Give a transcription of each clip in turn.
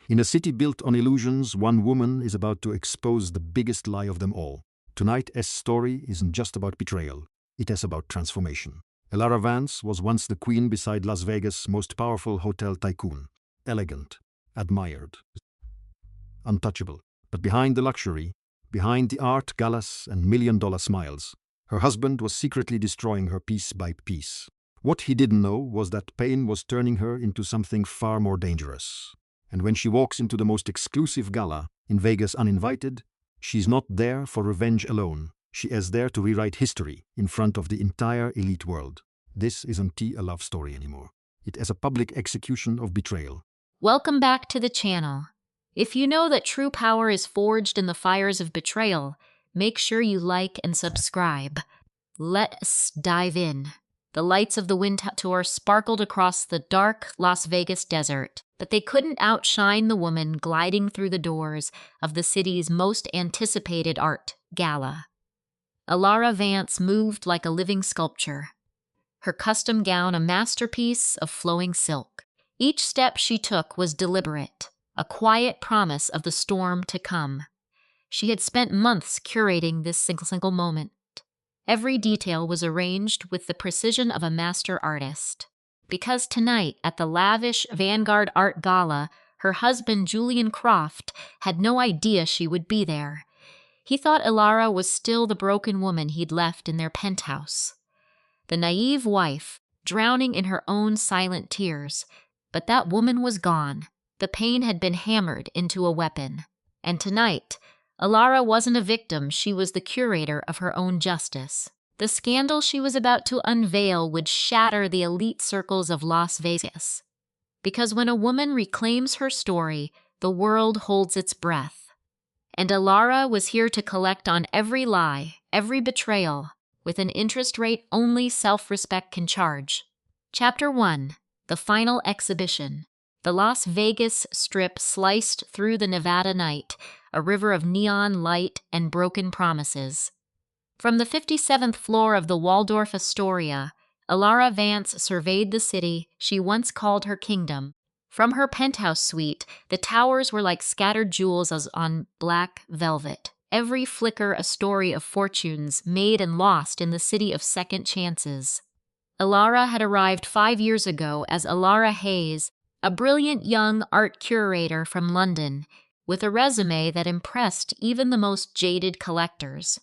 In a city built on illusions, one woman is about to expose the biggest lie of them all. Tonight's story isn't just about betrayal, it is about transformation. Elara Vance was once the queen beside Las Vegas' most powerful hotel tycoon. Elegant, admired, untouchable. But behind the luxury, behind the art galas and million-dollar smiles, her husband was secretly destroying her piece by piece. What he didn't know was that pain was turning her into something far more dangerous. And when she walks into the most exclusive gala in Vegas uninvited, she's not there for revenge alone. She is there to rewrite history in front of the entire elite world. This isn't a love story anymore. It is a public execution of betrayal. Welcome back to the channel. If you know that true power is forged in the fires of betrayal, make sure you like and subscribe. Let's dive in. The lights of the wind tour sparkled across the dark Las Vegas desert, but they couldn't outshine the woman gliding through the doors of the city's most anticipated art gala. Elara Vance moved like a living sculpture, her custom gown a masterpiece of flowing silk. Each step she took was deliberate, a quiet promise of the storm to come. She had spent months curating this single moment. Every detail was arranged with the precision of a master artist. Because tonight, at the lavish Vanguard Art Gala, her husband Julian Croft had no idea she would be there. He thought Elara was still the broken woman he'd left in their penthouse. The naive wife, drowning in her own silent tears. But that woman was gone. The pain had been hammered into a weapon. And tonight, Elara wasn't a victim, she was the curator of her own justice. The scandal she was about to unveil would shatter the elite circles of Las Vegas. Because when a woman reclaims her story, the world holds its breath. And Elara was here to collect on every lie, every betrayal, with an interest rate only self-respect can charge. Chapter 1. The Final Exhibition. The Las Vegas Strip sliced through the Nevada night, a river of neon light and broken promises. From the 57th floor of the Waldorf Astoria, Elara Vance surveyed the city she once called her kingdom. From her penthouse suite, the towers were like scattered jewels as on black velvet. Every flicker a story of fortunes made and lost in the city of second chances. Elara had arrived 5 years ago as Elara Hayes, a brilliant young art curator from London, with a resume that impressed even the most jaded collectors.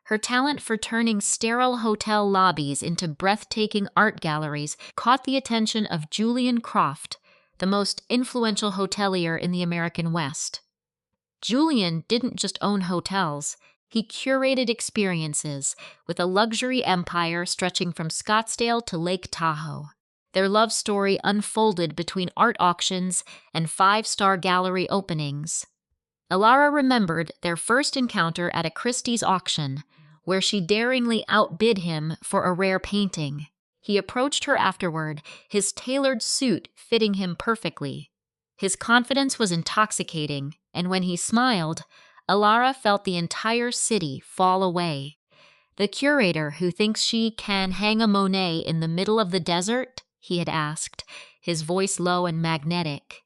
Her talent for turning sterile hotel lobbies into breathtaking art galleries caught the attention of Julian Croft, the most influential hotelier in the American West. Julian didn't just own hotels. He curated experiences with a luxury empire stretching from Scottsdale to Lake Tahoe. Their love story unfolded between art auctions and 5-star gallery openings. Elara remembered their first encounter at a Christie's auction, where she daringly outbid him for a rare painting. He approached her afterward, his tailored suit fitting him perfectly. His confidence was intoxicating, and when he smiled, Elara felt the entire city fall away. The curator who thinks she can hang a Monet in the middle of the desert? He had asked, his voice low and magnetic.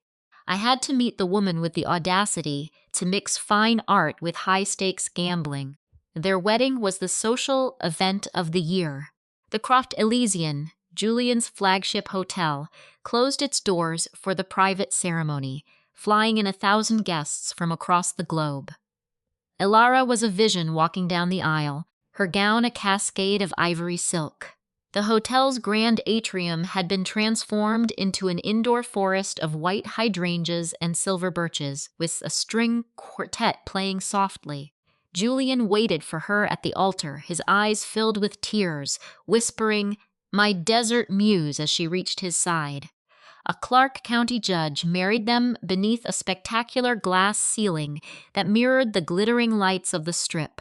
I had to meet the woman with the audacity to mix fine art with high-stakes gambling. Their wedding was the social event of the year. The Croft Elysian, Julian's flagship hotel, closed its doors for the private ceremony, flying in 1,000 guests from across the globe. Elara was a vision walking down the aisle, her gown a cascade of ivory silk. The hotel's grand atrium had been transformed into an indoor forest of white hydrangeas and silver birches, with a string quartet playing softly. Julian waited for her at the altar, his eyes filled with tears, whispering, "My desert muse," as she reached his side. A Clark County judge married them beneath a spectacular glass ceiling that mirrored the glittering lights of the Strip.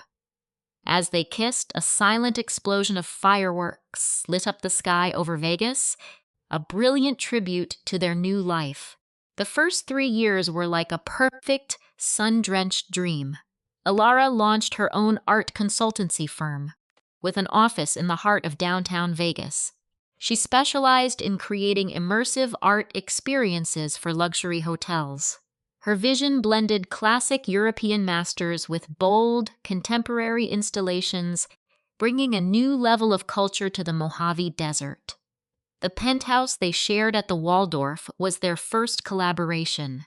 As they kissed, a silent explosion of fireworks lit up the sky over Vegas, a brilliant tribute to their new life. The first 3 years were like a perfect, sun-drenched dream. Elara launched her own art consultancy firm, with an office in the heart of downtown Vegas. She specialized in creating immersive art experiences for luxury hotels. Her vision blended classic European masters with bold, contemporary installations, bringing a new level of culture to the Mojave Desert. The penthouse they shared at the Waldorf was their first collaboration.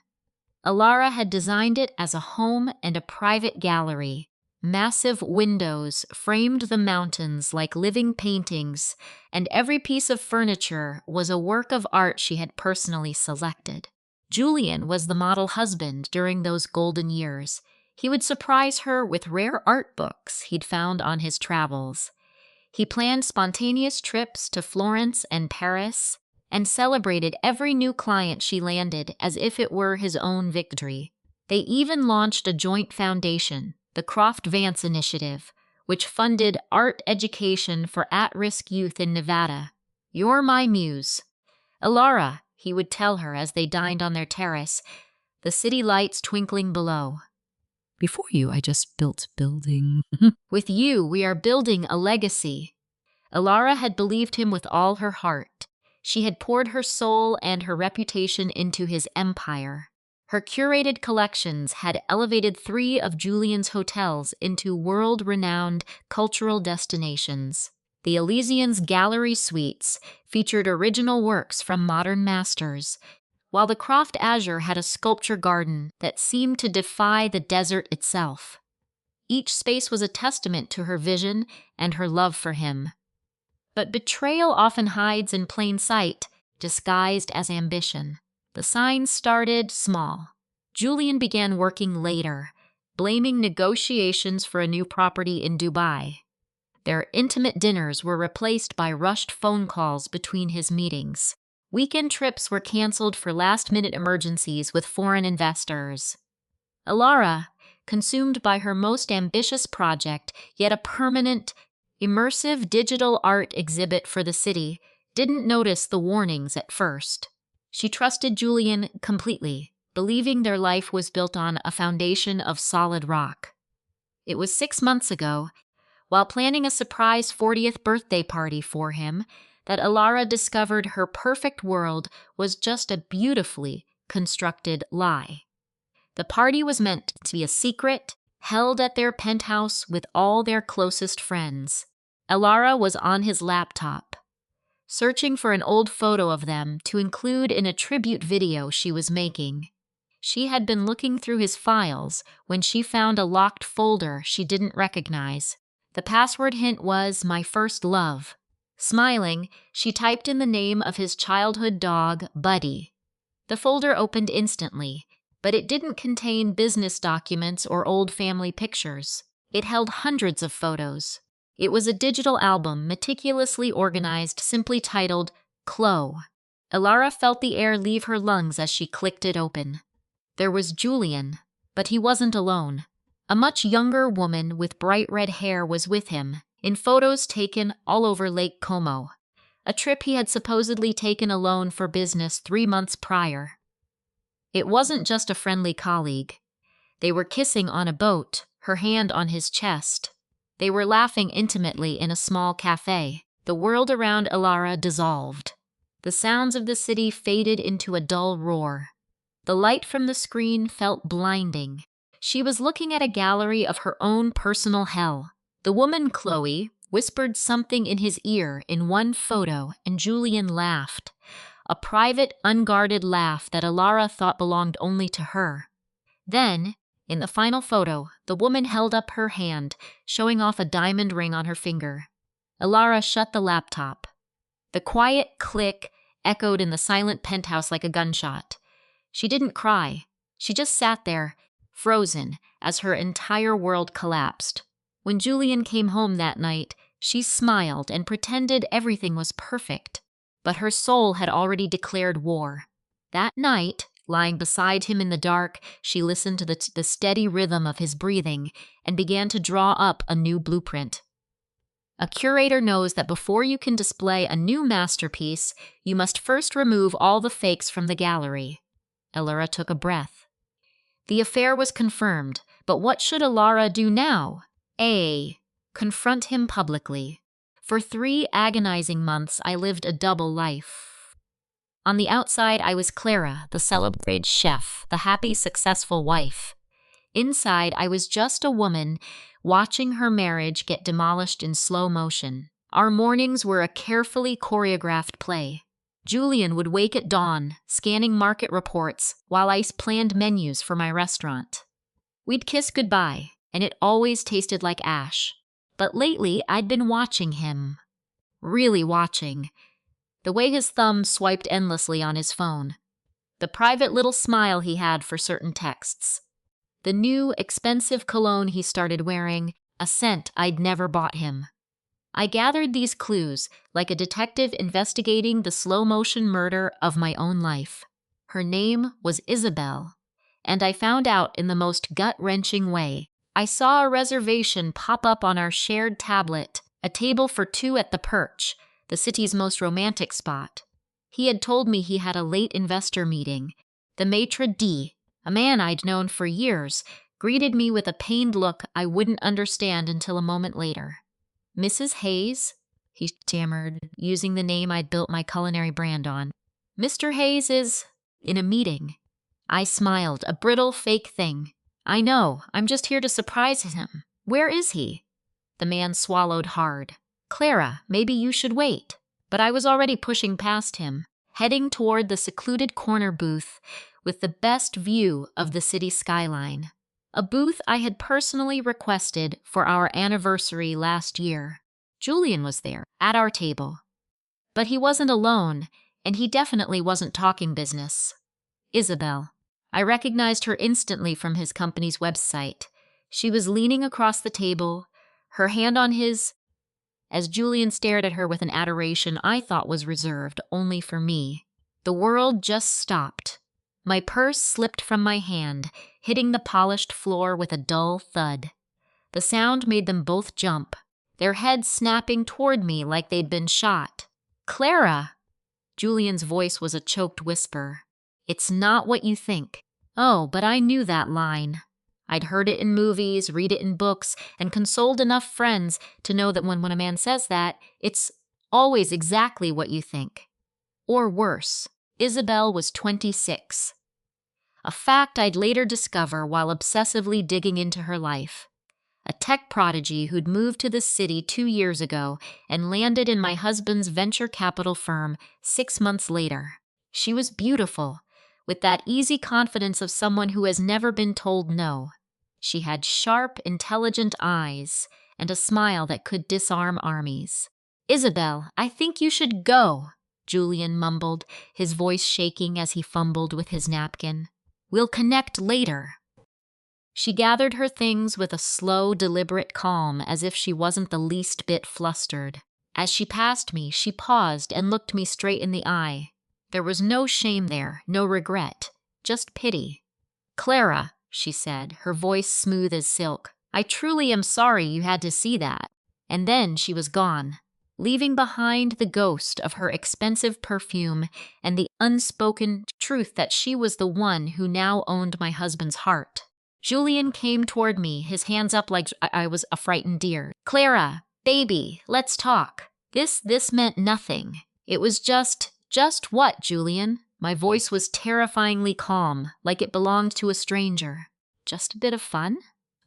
Alara had designed it as a home and a private gallery. Massive windows framed the mountains like living paintings, and every piece of furniture was a work of art she had personally selected. Julian was the model husband during those golden years. He would surprise her with rare art books he'd found on his travels. He planned spontaneous trips to Florence and Paris and celebrated every new client she landed as if it were his own victory. They even launched a joint foundation, the Croft Vance Initiative, which funded art education for at-risk youth in Nevada. "You're my muse." "Alara," he would tell her as they dined on their terrace, the city lights twinkling below. "Before you, I just built building." "With you, we are building a legacy." Alara had believed him with all her heart. She had poured her soul and her reputation into his empire. Her curated collections had elevated 3 of Julian's hotels into world-renowned cultural destinations. The Elysian's Gallery Suites featured original works from modern masters, while the Croft Azure had a sculpture garden that seemed to defy the desert itself. Each space was a testament to her vision and her love for him. But betrayal often hides in plain sight, disguised as ambition. The signs started small. Julian began working later, blaming negotiations for a new property in Dubai. Their intimate dinners were replaced by rushed phone calls between his meetings. Weekend trips were canceled for last-minute emergencies with foreign investors. Alara, consumed by her most ambitious project, yet a permanent, immersive digital art exhibit for the city, didn't notice the warnings at first. She trusted Julian completely, believing their life was built on a foundation of solid rock. It was 6 months ago, while planning a surprise 40th birthday party for him, that Alara discovered her perfect world was just a beautifully constructed lie. The party was meant to be a secret, held at their penthouse with all their closest friends. Alara was on his laptop, searching for an old photo of them to include in a tribute video she was making. She had been looking through his files when she found a locked folder she didn't recognize. The password hint was "My First Love." Smiling, she typed in the name of his childhood dog, Buddy. The folder opened instantly, but it didn't contain business documents or old family pictures. It held hundreds of photos. It was a digital album meticulously organized, simply titled Chloe. Alara felt the air leave her lungs as she clicked it open. There was Julian, but he wasn't alone. A much younger woman with bright red hair was with him, in photos taken all over Lake Como, a trip he had supposedly taken alone for business 3 months prior. It wasn't just a friendly colleague. They were kissing on a boat, her hand on his chest. They were laughing intimately in a small cafe. The world around Alara dissolved. The sounds of the city faded into a dull roar. The light from the screen felt blinding. She was looking at a gallery of her own personal hell. The woman, Chloe, whispered something in his ear in one photo, and Julian laughed. A private, unguarded laugh that Alara thought belonged only to her. Then, in the final photo, the woman held up her hand, showing off a diamond ring on her finger. Alara shut the laptop. The quiet click echoed in the silent penthouse like a gunshot. She didn't cry. She just sat there, frozen, as her entire world collapsed. When Julian came home that night, she smiled and pretended everything was perfect. But her soul had already declared war. That night, lying beside him in the dark, she listened to the steady rhythm of his breathing and began to draw up a new blueprint. A curator knows that before you can display a new masterpiece, you must first remove all the fakes from the gallery. Alara took a breath. The affair was confirmed, but what should Alara do now? A. Confront him publicly. For 3 agonizing months, I lived a double life. On the outside, I was Clara, the celebrated chef, the happy, successful wife. Inside, I was just a woman watching her marriage get demolished in slow motion. Our mornings were a carefully choreographed play. Julian would wake at dawn, scanning market reports, while I planned menus for my restaurant. We'd kiss goodbye, and it always tasted like ash. But lately, I'd been watching him. Really watching. The way his thumb swiped endlessly on his phone. The private little smile he had for certain texts. The new, expensive cologne he started wearing, a scent I'd never bought him. I gathered these clues like a detective investigating the slow-motion murder of my own life. Her name was Isabel, and I found out in the most gut-wrenching way. I saw a reservation pop up on our shared tablet, a table for two at the Perch, the city's most romantic spot. He had told me he had a late investor meeting. The maitre d', a man I'd known for years, greeted me with a pained look I wouldn't understand until a moment later. Mrs. Hayes, he stammered, using the name I'd built my culinary brand on. Mr. Hayes is in a meeting. I smiled, a brittle fake thing. I know, I'm just here to surprise him. Where is he? The man swallowed hard. Clara, maybe you should wait. But I was already pushing past him, heading toward the secluded corner booth with the best view of the city skyline. A booth I had personally requested for our anniversary last year. Julian was there, at our table. But he wasn't alone, and he definitely wasn't talking business. Isabel. I recognized her instantly from his company's website. She was leaning across the table, her hand on his, as Julian stared at her with an adoration I thought was reserved only for me. The world just stopped. My purse slipped from my hand, hitting the polished floor with a dull thud. The sound made them both jump, their heads snapping toward me like they'd been shot. Clara! Julian's voice was a choked whisper. It's not what you think. Oh, but I knew that line. I'd heard it in movies, read it in books, and consoled enough friends to know that when a man says that, it's always exactly what you think. Or worse. Isabel was 26. A fact I'd later discover while obsessively digging into her life. A tech prodigy who'd moved to the city 2 years ago and landed in my husband's venture capital firm 6 months later. She was beautiful, with that easy confidence of someone who has never been told no. She had sharp, intelligent eyes and a smile that could disarm armies. Isabel, I think you should go, Julian mumbled, his voice shaking as he fumbled with his napkin. We'll connect later. She gathered her things with a slow, deliberate calm, as if she wasn't the least bit flustered. As she passed me, she paused and looked me straight in the eye. There was no shame there, no regret, just pity. Clara, she said, her voice smooth as silk, I truly am sorry you had to see that. And then she was gone, leaving behind the ghost of her expensive perfume and the unspoken truth that she was the one who now owned my husband's heart. Julian came toward me, his hands up like I was a frightened deer. Clara, baby, let's talk. This meant nothing. It was just what, Julian? My voice was terrifyingly calm, like it belonged to a stranger. Just a bit of fun?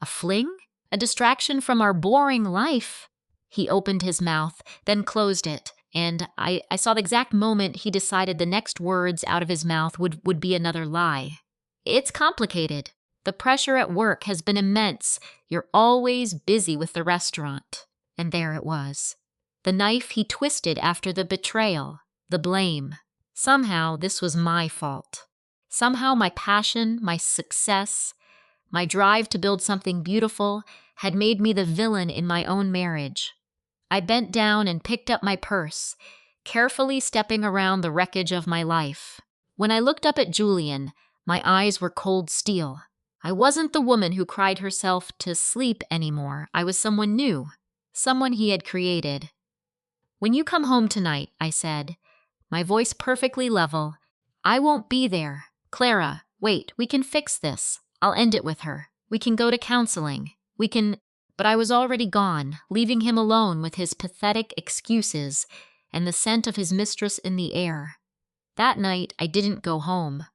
A fling? A distraction from our boring life? He opened his mouth, then closed it, and I saw the exact moment he decided the next words out of his mouth would be another lie. It's complicated. The pressure at work has been immense. You're always busy with the restaurant. And there it was. The knife he twisted after the betrayal, the blame. Somehow this was my fault. Somehow my passion, my success, my drive to build something beautiful had made me the villain in my own marriage. I bent down and picked up my purse, carefully stepping around the wreckage of my life. When I looked up at Julian, my eyes were cold steel. I wasn't the woman who cried herself to sleep anymore. I was someone new, someone he had created. When you come home tonight, I said, my voice perfectly level, I won't be there. Clara, wait, we can fix this. I'll end it with her. We can go to counseling. But I was already gone, leaving him alone with his pathetic excuses and the scent of his mistress in the air. That night, I didn't go home.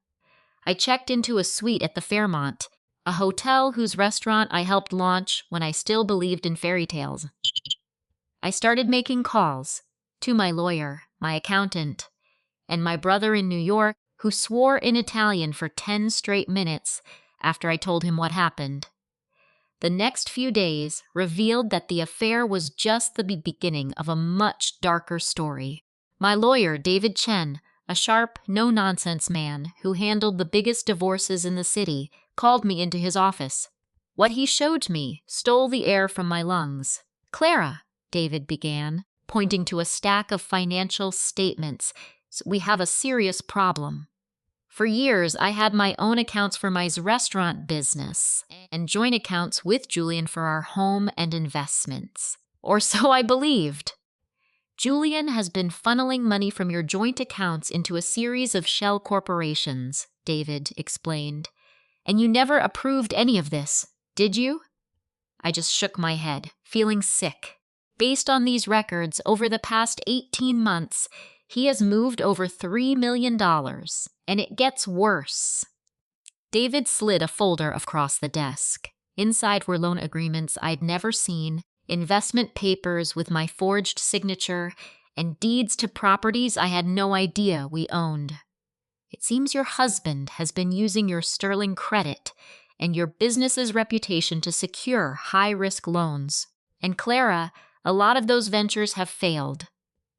I checked into a suite at the Fairmont, a hotel whose restaurant I helped launch when I still believed in fairy tales. I started making calls to my lawyer, my accountant, and my brother in New York, who swore in Italian for 10 straight minutes after I told him what happened. The next few days revealed that the affair was just the beginning of a much darker story. My lawyer, David Chen, a sharp, no-nonsense man who handled the biggest divorces in the city, called me into his office. What he showed me stole the air from my lungs. "Clara," David began, pointing to a stack of financial statements, "we have a serious problem. For years, I had my own accounts for my restaurant business and joint accounts with Julian for our home and investments. Or so I believed. Julian has been funneling money from your joint accounts into a series of shell corporations," David explained. "And you never approved any of this, did you?" I just shook my head, feeling sick. Based on these records, over the past 18 months, he has moved over $3 million, and it gets worse. David slid a folder across the desk. Inside were loan agreements I'd never seen, investment papers with my forged signature, and deeds to properties I had no idea we owned. "It seems your husband has been using your sterling credit and your business's reputation to secure high-risk loans. And Clara, a lot of those ventures have failed."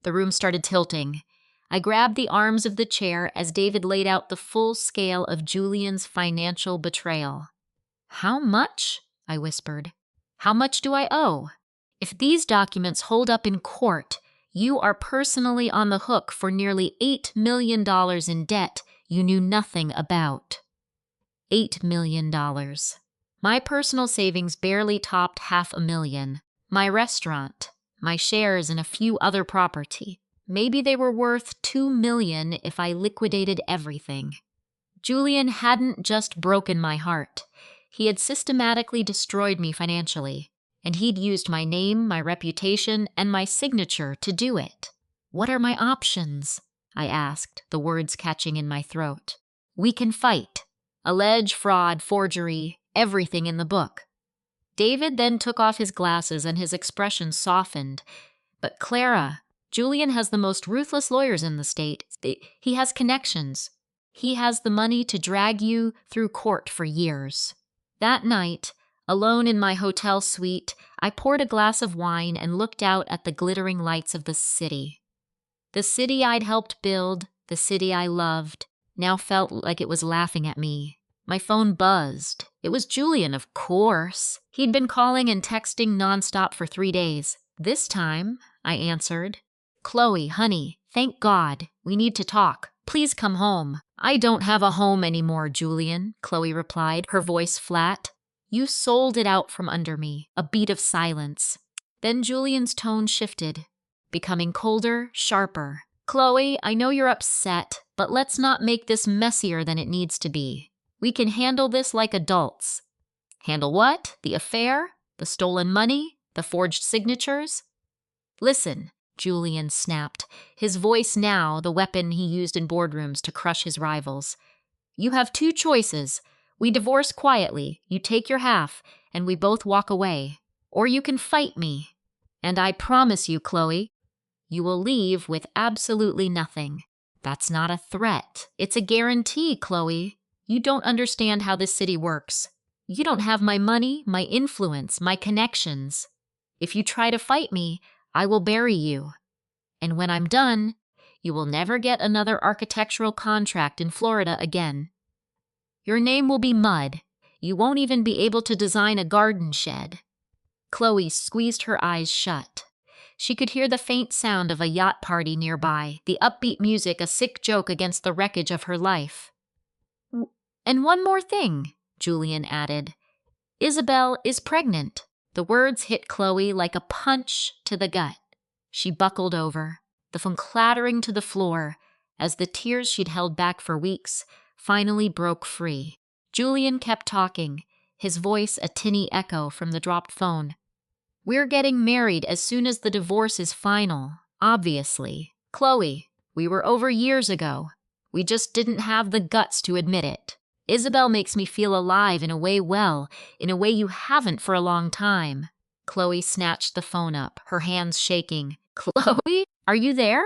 The room started tilting. I grabbed the arms of the chair as David laid out the full scale of Julian's financial betrayal. "How much?" I whispered. "How much do I owe? If these documents hold up in court, you are personally on the hook for nearly $8 million in debt you knew nothing about." $8 million. My personal savings barely topped $500,000. My restaurant, my shares in a few other property. Maybe they were worth $2 million if I liquidated everything. Julian hadn't just broken my heart. He had systematically destroyed me financially, and he'd used my name, my reputation, and my signature to do it. "What are my options?" I asked, the words catching in my throat. "We can fight. Allege fraud, forgery, everything in the book." David then took off his glasses and his expression softened. "But Clara, Julian has the most ruthless lawyers in the state. He has connections. He has the money to drag you through court for years." That night, alone in my hotel suite, I poured a glass of wine and looked out at the glittering lights of the city. The city I'd helped build, the city I loved, now felt like it was laughing at me. My phone buzzed. It was Julian, of course. He'd been calling and texting nonstop for 3 days. "This time," I answered. "Chloe, honey, thank God. We need to talk. Please come home." "I don't have a home anymore, Julian," Chloe replied, her voice flat. "You sold it out from under me." A beat of silence. Then Julian's tone shifted, becoming colder, sharper. "Chloe, I know you're upset, but let's not make this messier than it needs to be. We can handle this like adults." "Handle what? The affair? The stolen money? The forged signatures?" "Listen," Julian snapped, his voice now the weapon he used in boardrooms to crush his rivals. "You have 2 choices. We divorce quietly, you take your half, and we both walk away. Or you can fight me. And I promise you, Chloe, you will leave with absolutely nothing." "That's not a threat. It's a guarantee, Chloe. You don't understand how this city works. You don't have my money, my influence, my connections. If you try to fight me, I will bury you. And when I'm done, you will never get another architectural contract in Florida again. Your name will be mud. You won't even be able to design a garden shed." Chloe squeezed her eyes shut. She could hear the faint sound of a yacht party nearby, the upbeat music a sick joke against the wreckage of her life. "And one more thing," Julian added. "Isabel is pregnant." The words hit Chloe like a punch to the gut. She buckled over, the phone clattering to the floor as the tears she'd held back for weeks finally broke free. Julian kept talking, his voice a tinny echo from the dropped phone. "We're getting married as soon as the divorce is final, obviously. Chloe, we were over years ago. We just didn't have the guts to admit it. Isabel makes me feel alive in a way you haven't for a long time. Chloe snatched the phone up, her hands shaking. Chloe, are you there?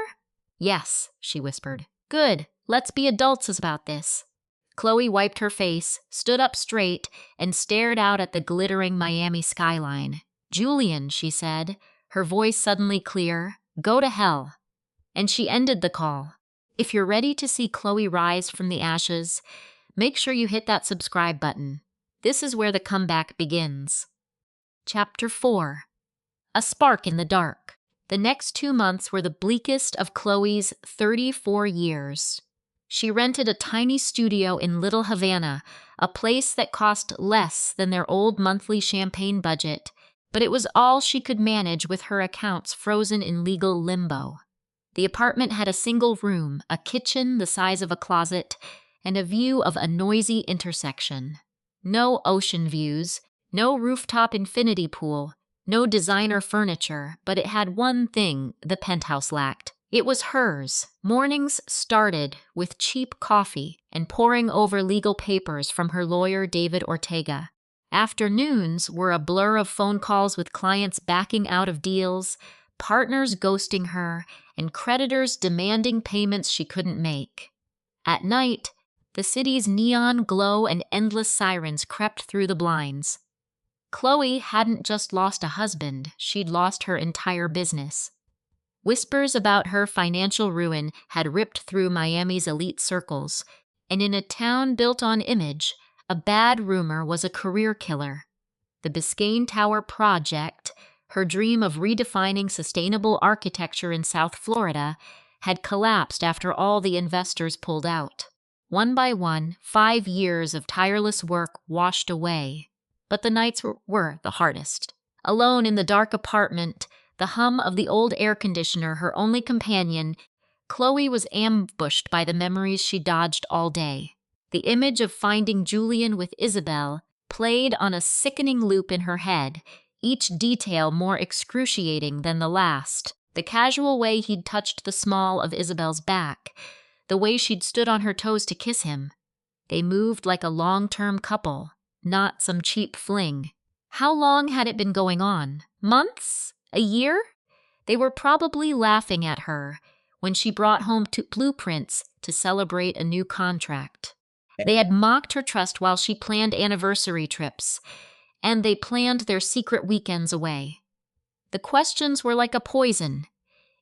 Yes, she whispered. Good, let's be adults about this. Chloe wiped her face, stood up straight, and stared out at the glittering Miami skyline. Julian, she said, her voice suddenly clear, go to hell. And she ended the call. If you're ready to see Chloe rise from the ashes, make sure you hit that subscribe button. This is where the comeback begins. Chapter 4. A Spark in the Dark. The next 2 months were the bleakest of Chloe's 34 years. She rented a tiny studio in Little Havana, a place that cost less than their old monthly champagne budget, but it was all she could manage with her accounts frozen in legal limbo. The apartment had a single room, a kitchen the size of a closet, and a view of a noisy intersection. No ocean views, no rooftop infinity pool, no designer furniture, but it had one thing the penthouse lacked. It was hers. Mornings started with cheap coffee and poring over legal papers from her lawyer David Ortega. Afternoons were a blur of phone calls with clients backing out of deals, partners ghosting her, and creditors demanding payments she couldn't make. At night, the city's neon glow and endless sirens crept through the blinds. Chloe hadn't just lost a husband, she'd lost her entire business. Whispers about her financial ruin had ripped through Miami's elite circles, and in a town built on image, a bad rumor was a career killer. The Biscayne Tower project, her dream of redefining sustainable architecture in South Florida, had collapsed after all the investors pulled out. One by one, 5 years of tireless work washed away. But the nights were the hardest. Alone in the dark apartment, the hum of the old air conditioner her only companion, Chloe was ambushed by the memories she dodged all day. The image of finding Julian with Isabel played on a sickening loop in her head, each detail more excruciating than the last. The casual way he'd touched the small of Isabel's back, the way she'd stood on her toes to kiss him. They moved like a long-term couple, not some cheap fling. How long had it been going on? Months? A year? They were probably laughing at her when she brought home 2 blueprints to celebrate a new contract. They had mocked her trust while she planned anniversary trips, and they planned their secret weekends away. The questions were like a poison,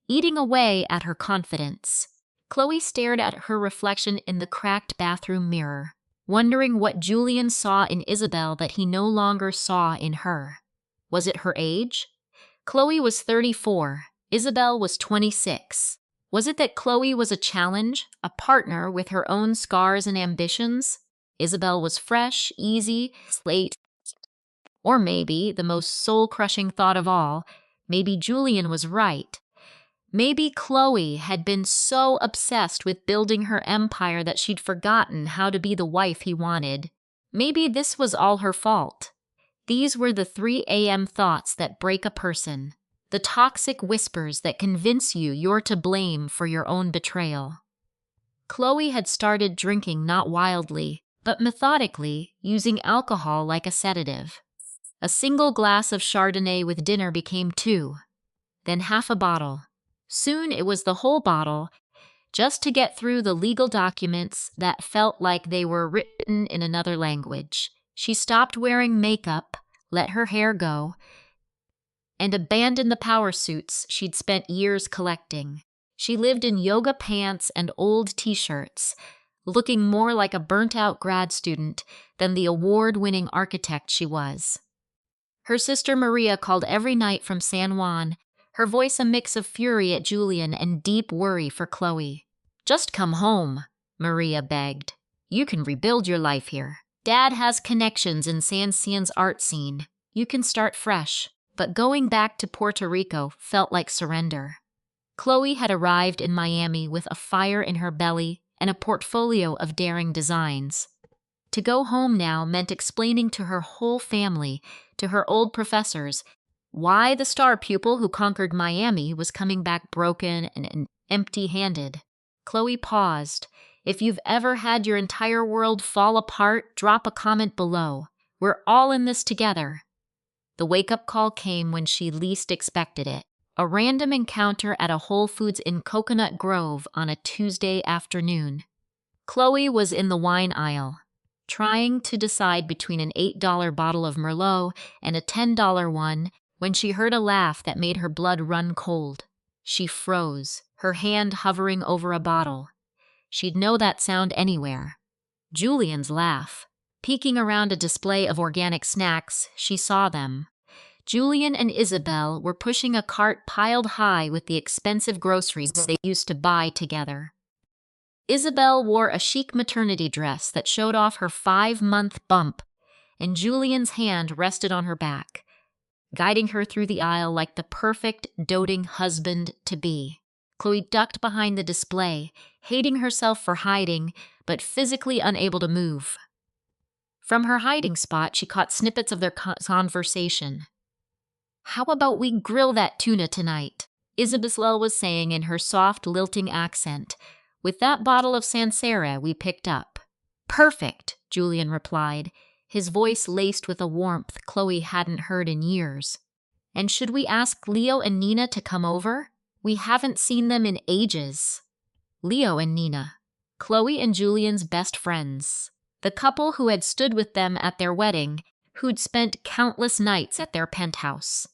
eating away at her confidence. Chloe stared at her reflection in the cracked bathroom mirror, wondering what Julian saw in Isabel that he no longer saw in her. Was it her age? Chloe was 34. Isabel was 26. Was it that Chloe was a challenge, a partner with her own scars and ambitions? Isabel was fresh, easy, slate. Or maybe, the most soul-crushing thought of all, maybe Julian was right. Maybe Chloe had been so obsessed with building her empire that she'd forgotten how to be the wife he wanted. Maybe this was all her fault. These were the 3 a.m. thoughts that break a person, the toxic whispers that convince you you're to blame for your own betrayal. Chloe had started drinking not wildly, but methodically, using alcohol like a sedative. A single glass of Chardonnay with dinner became 2, then half a bottle. Soon it was the whole bottle, just to get through the legal documents that felt like they were written in another language. She stopped wearing makeup, let her hair go, and abandoned the power suits she'd spent years collecting. She lived in yoga pants and old t-shirts, looking more like a burnt-out grad student than the award-winning architect she was. Her sister Maria called every night from San Juan, her voice a mix of fury at Julian and deep worry for Chloe. "Just come home," Maria begged. "You can rebuild your life here. Dad has connections in San Cien's art scene. You can start fresh." But going back to Puerto Rico felt like surrender. Chloe had arrived in Miami with a fire in her belly and a portfolio of daring designs. To go home now meant explaining to her whole family, to her old professors, why the star pupil who conquered Miami was coming back broken and empty-handed. Chloe paused, If you've ever had your entire world fall apart, drop a comment below. We're all in this together. The wake-up call came when she least expected it. A random encounter at a Whole Foods in Coconut Grove on a Tuesday afternoon. Chloe was in the wine aisle, trying to decide between an $8 bottle of Merlot and a $10 one when she heard a laugh that made her blood run cold. She froze, her hand hovering over a bottle. She'd know that sound anywhere. Julian's laugh. Peeking around a display of organic snacks, she saw them. Julian and Isabel were pushing a cart piled high with the expensive groceries they used to buy together. Isabel wore a chic maternity dress that showed off her 5-month bump, and Julian's hand rested on her back, guiding her through the aisle like the perfect, doting husband-to-be. Chloe ducked behind the display, hating herself for hiding, but physically unable to move. From her hiding spot, she caught snippets of their conversation. "How about we grill that tuna tonight?" Isabel was saying in her soft, lilting accent, "with that bottle of Sancerre we picked up." "Perfect," Julian replied, his voice laced with a warmth Chloe hadn't heard in years. "And should we ask Leo and Nina to come over? We haven't seen them in ages." Leo and Nina, Chloe and Julian's best friends. The couple who had stood with them at their wedding, who'd spent countless nights at their penthouse.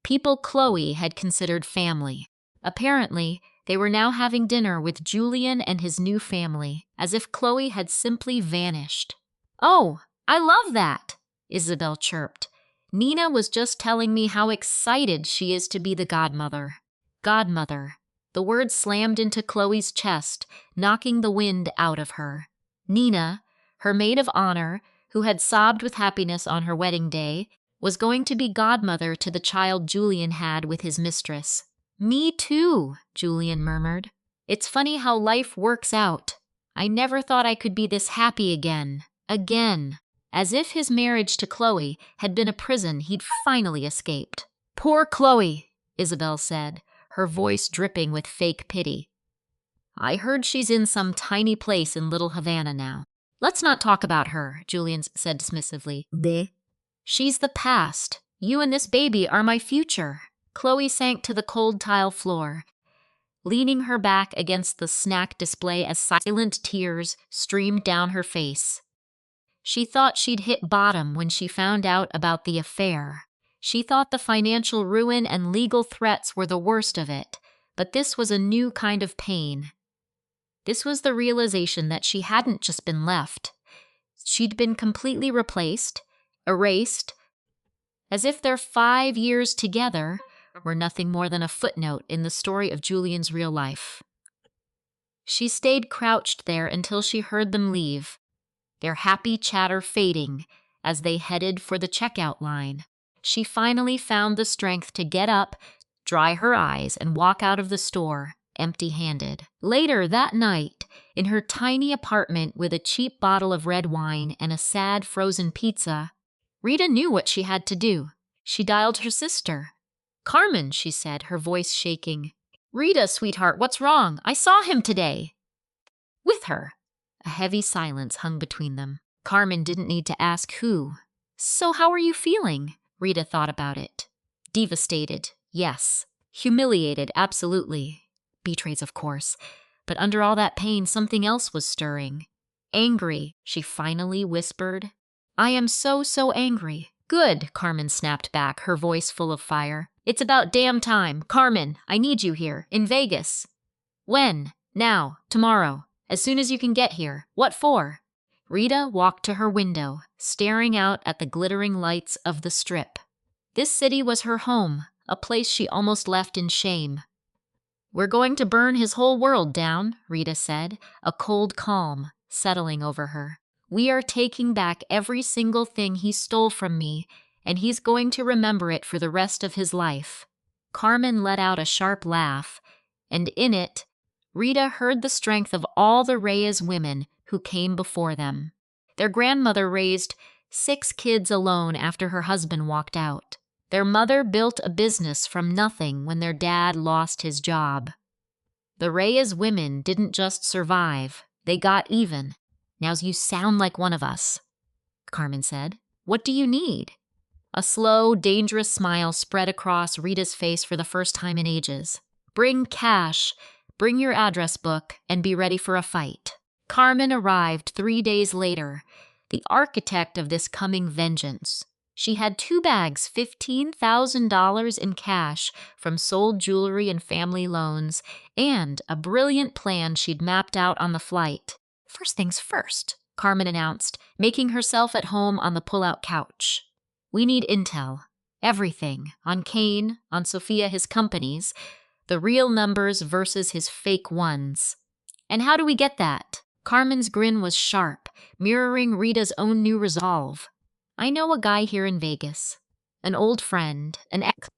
People Chloe had considered family. Apparently, they were now having dinner with Julian and his new family, as if Chloe had simply vanished. "Oh, I love that," Isabel chirped. "Nina was just telling me how excited she is to be the godmother." Godmother. The word slammed into Chloe's chest, knocking the wind out of her. Nina, her maid of honor, who had sobbed with happiness on her wedding day, was going to be godmother to the child Julian had with his mistress. "Me too," Julian murmured. "It's funny how life works out. I never thought I could be this happy again. Again." As if his marriage to Chloe had been a prison he'd finally escaped. "Poor Chloe," Isabel said, her voice dripping with fake pity. "I heard she's in some tiny place in Little Havana now." "Let's not talk about her," Julian said dismissively. "Bleh. She's the past. You and this baby are my future." Chloe sank to the cold tile floor, leaning her back against the snack display as silent tears streamed down her face. She thought she'd hit bottom when she found out about the affair. She thought the financial ruin and legal threats were the worst of it, but this was a new kind of pain. This was the realization that she hadn't just been left. She'd been completely replaced, erased, as if their 5 years together were nothing more than a footnote in the story of Julian's real life. She stayed crouched there until she heard them leave, their happy chatter fading as they headed for the checkout line. She finally found the strength to get up, dry her eyes, and walk out of the store, empty-handed. Later that night, in her tiny apartment with a cheap bottle of red wine and a sad frozen pizza, Rita knew what she had to do. She dialed her sister. "Carmen," she said, her voice shaking. "Rita, sweetheart, what's wrong? I saw him today." "With her." A heavy silence hung between them. Carmen didn't need to ask who. "So how are you feeling?" Rita thought about it. Devastated, yes. Humiliated, absolutely. Betrayed, of course. But under all that pain, something else was stirring. "Angry," she finally whispered. "I am so angry." "Good," Carmen snapped back, her voice full of fire. "It's about damn time. Carmen, I need you here, in Vegas." "When?" "Now. Tomorrow. As soon as you can get here. What for?" Rita walked to her window, staring out at the glittering lights of the Strip. This city was her home, a place she almost left in shame. "We're going to burn his whole world down," Rita said, a cold calm settling over her. "We are taking back every single thing he stole from me, and he's going to remember it for the rest of his life." Carmen let out a sharp laugh, and in it, Rita heard the strength of all the Reyes women who came before them. Their grandmother raised 6 kids alone after her husband walked out. Their mother built a business from nothing when their dad lost his job. The Reyes women didn't just survive, They got even. Now you sound like one of us, Carmen said. What do you need? A slow, dangerous smile spread across Rita's face for the first time in ages. Bring cash, bring your address book, and be ready for a fight. Carmen arrived 3 days later, the architect of this coming vengeance. She had 2 bags, $15,000 in cash from sold jewelry and family loans, and a brilliant plan she'd mapped out on the flight. First things first, Carmen announced, making herself at home on the pull-out couch. We need intel. Everything. On Kane, on Sophia, his companies. The real numbers versus his fake ones. And how do we get that? Carmen's grin was sharp, mirroring Rita's own new resolve. I know a guy here in Vegas. An old friend,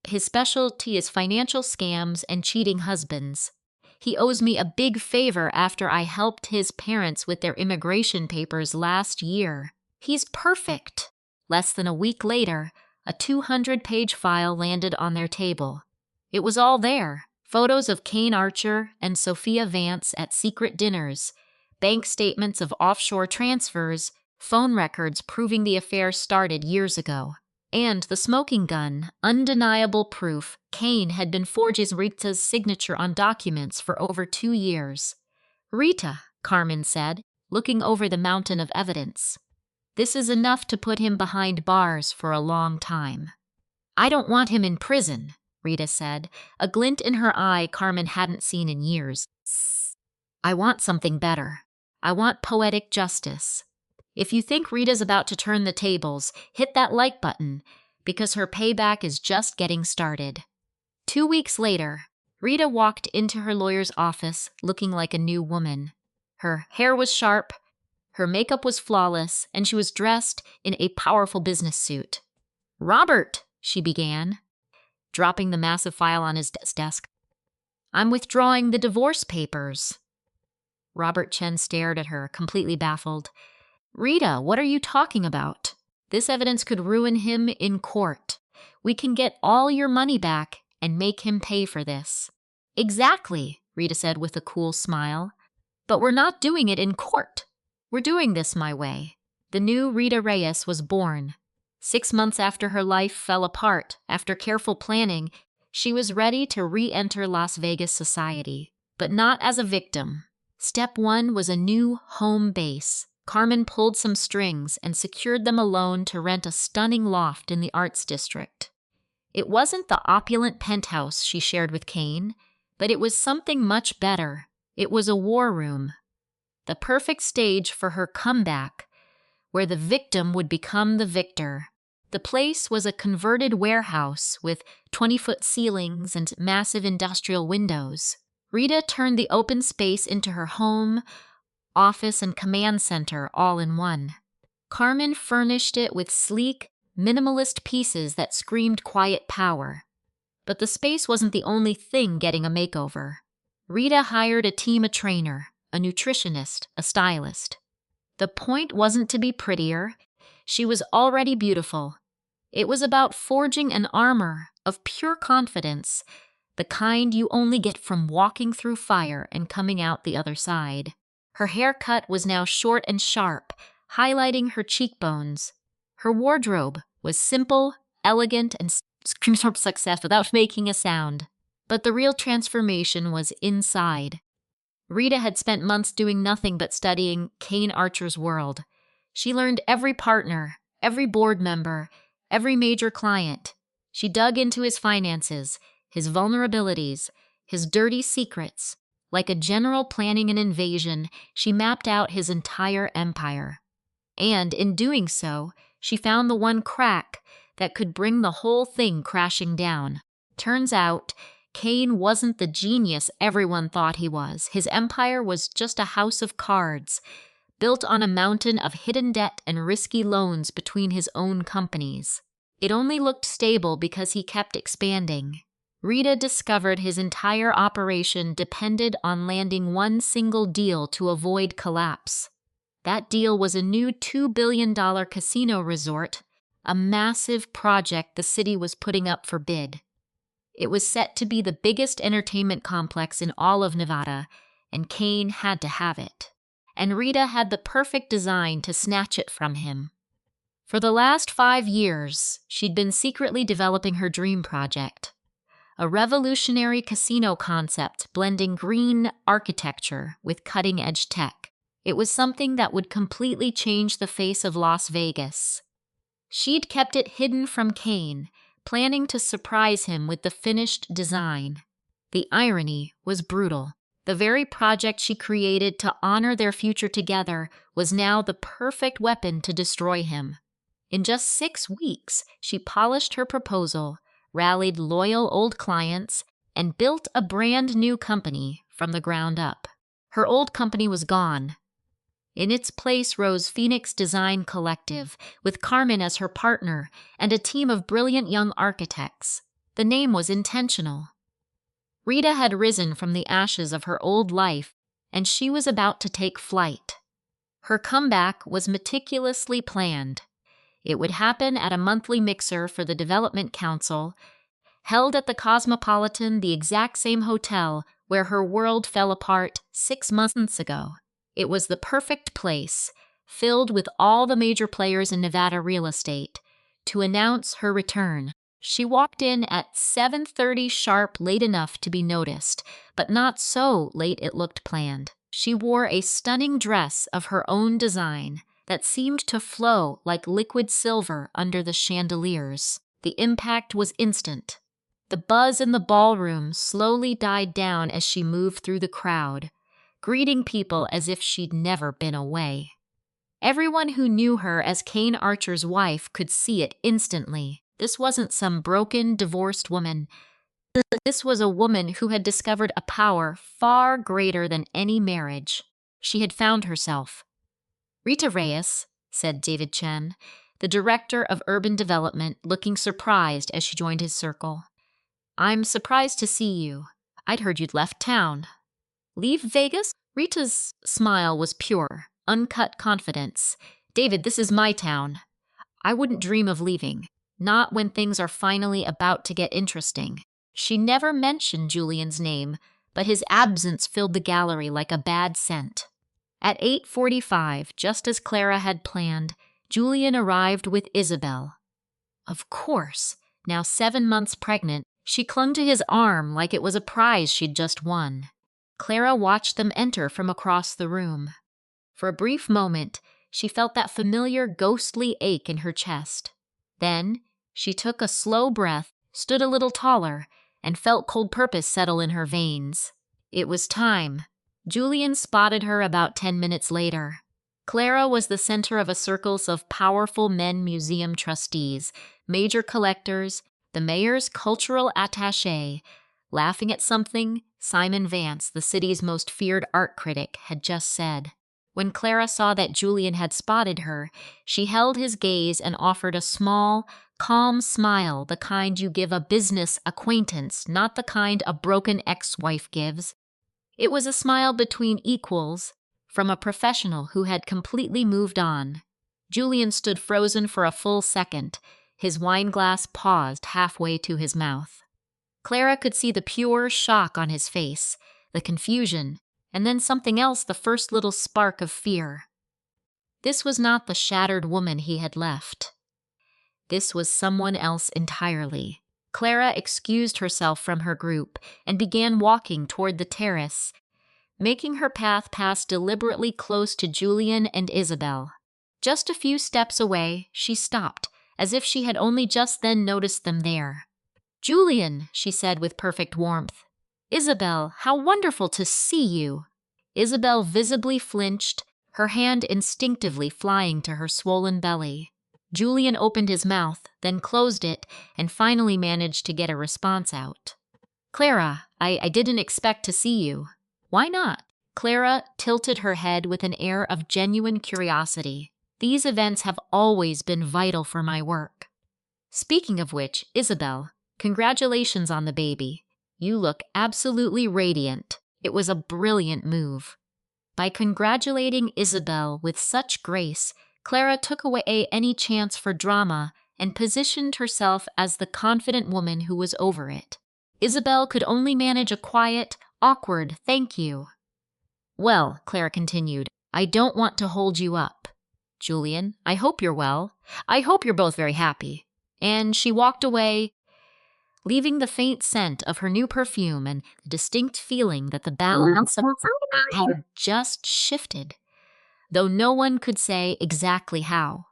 his specialty is financial scams and cheating husbands. He owes me a big favor after I helped his parents with their immigration papers last year. He's perfect. Less than a week later, a 200-page file landed on their table. It was all there. Photos of Kane Archer and Sophia Vance at secret dinners, bank statements of offshore transfers, phone records proving the affair started years ago. And the smoking gun, undeniable proof Kane had been forging Rita's signature on documents for over 2 years. Rita, Carmen said, looking over the mountain of evidence. This is enough to put him behind bars for a long time. I don't want him in prison, Rita said, a glint in her eye Carmen hadn't seen in years. I want something better. I want poetic justice. If you think Rita's about to turn the tables, hit that like button, because her payback is just getting started. 2 weeks later, Rita walked into her lawyer's office looking like a new woman. Her hair was sharp, her makeup was flawless, and she was dressed in a powerful business suit. Robert, she began, dropping the massive file on his desk. I'm withdrawing the divorce papers. Robert Chen stared at her, completely baffled. Rita, what are you talking about? This evidence could ruin him in court. We can get all your money back and make him pay for this. Exactly, Rita said with a cool smile. But we're not doing it in court. We're doing this my way. The new Rita Reyes was born. 6 months after her life fell apart, after careful planning, she was ready to re-enter Las Vegas society. But not as a victim. Step 1 was a new home base. Carmen pulled some strings and secured them a loan to rent a stunning loft in the Arts District. It wasn't the opulent penthouse she shared with Kane, but it was something much better. It was a war room. The perfect stage for her comeback, where the victim would become the victor. The place was a converted warehouse with 20-foot ceilings and massive industrial windows. Rita turned the open space into her home, office, and command center all in one. Carmen furnished it with sleek, minimalist pieces that screamed quiet power. But the space wasn't the only thing getting a makeover. Rita hired a team of trainers, a nutritionist, a stylist. The point wasn't to be prettier. She was already beautiful. It was about forging an armor of pure confidence, the kind you only get from walking through fire and coming out the other side. Her haircut was now short and sharp, highlighting her cheekbones. Her wardrobe was simple, elegant, and screamed success without making a sound. But the real transformation was inside. Rita had spent months doing nothing but studying Kane Archer's world. She learned every partner, every board member, every major client. She dug into his finances, his vulnerabilities, his dirty secrets. Like a general planning an invasion, she mapped out his entire empire. And in doing so, she found the one crack that could bring the whole thing crashing down. Turns out, Kane wasn't the genius everyone thought he was. His empire was just a house of cards, built on a mountain of hidden debt and risky loans between his own companies. It only looked stable because he kept expanding. Rita discovered his entire operation depended on landing one single deal to avoid collapse. That deal was a new $2 billion casino resort, a massive project the city was putting up for bid. It was set to be the biggest entertainment complex in all of Nevada, and Kane had to have it. and Rita had the perfect design to snatch it from him. For the last 5 years, she'd been secretly developing her dream project, a revolutionary casino concept blending green architecture with cutting-edge tech. It was something that would completely change the face of Las Vegas. She'd kept it hidden from Kane, planning to surprise him with the finished design. The irony was brutal. The very project she created to honor their future together was now the perfect weapon to destroy him. In just 6 weeks, she polished her proposal, rallied loyal old clients, and built a brand new company from the ground up. Her old company was gone. In its place rose Phoenix Design Collective, with Carmen as her partner and a team of brilliant young architects. The name was intentional. Rita had risen from the ashes of her old life, and she was about to take flight. Her comeback was meticulously planned. It would happen at a monthly mixer for the Development Council, held at the Cosmopolitan, the exact same hotel where her world fell apart 6 months ago. It was the perfect place, filled with all the major players in Nevada real estate, to announce her return. She walked in at 7:30 sharp, late enough to be noticed, but not so late it looked planned. She wore a stunning dress of her own design that seemed to flow like liquid silver under the chandeliers. The impact was instant. The buzz in the ballroom slowly died down as she moved through the crowd, greeting people as if she'd never been away. Everyone who knew her as Kane Archer's wife could see it instantly. This wasn't some broken, divorced woman. This was a woman who had discovered a power far greater than any marriage. She had found herself. "Rita Reyes," said David Chen, the director of urban development, looking surprised as she joined his circle. "I'm surprised to see you. I'd heard you'd left town." "Leave Vegas?" Rita's smile was pure, uncut confidence. "David, this is my town. I wouldn't dream of leaving, not when things are finally about to get interesting." She never mentioned Julian's name, but his absence filled the gallery like a bad scent. At 8:45, just as Clara had planned, Julian arrived with Isabel. Of course, now 7 months pregnant, she clung to his arm like it was a prize she'd just won. Clara watched them enter from across the room. For a brief moment, she felt that familiar ghostly ache in her chest. Then, she took a slow breath, stood a little taller, and felt cold purpose settle in her veins. It was time. Julian spotted her about 10 minutes later. Clara was the center of a circle of powerful men museum trustees, major collectors, the mayor's cultural attaché. Laughing at something Simon Vance, the city's most feared art critic, had just said. When Clara saw that Julian had spotted her, she held his gaze and offered a small, calm smile, the kind you give a business acquaintance, not the kind a broken ex-wife gives. It was a smile between equals, from a professional who had completely moved on. Julian stood frozen for a full second, his wine glass paused halfway to his mouth. Clara could see the pure shock on his face, the confusion, and then something else, the first little spark of fear. This was not the shattered woman he had left. This was someone else entirely. Clara excused herself from her group and began walking toward the terrace, making her path pass deliberately close to Julian and Isabel. Just a few steps away, she stopped, as if she had only just then noticed them there. "Julian," she said with perfect warmth. "Isabel, how wonderful to see you." Isabel visibly flinched, her hand instinctively flying to her swollen belly. Julian opened his mouth, then closed it, and finally managed to get a response out. "Clara, I didn't expect to see you." "Why not?" Clara tilted her head with an air of genuine curiosity. "These events have always been vital for my work." "Speaking of which, Isabel, congratulations on the baby. You look absolutely radiant." It was a brilliant move. By congratulating Isabel with such grace, Clara took away any chance for drama and positioned herself as the confident woman who was over it. Isabel could only manage a quiet, awkward thank you. "Well," Clara continued, I don't want to hold you up. Julian, I hope you're well. I hope you're both very happy. And she walked away, leaving the faint scent of her new perfume and the distinct feeling that the balance of had just shifted, though no one could say exactly how.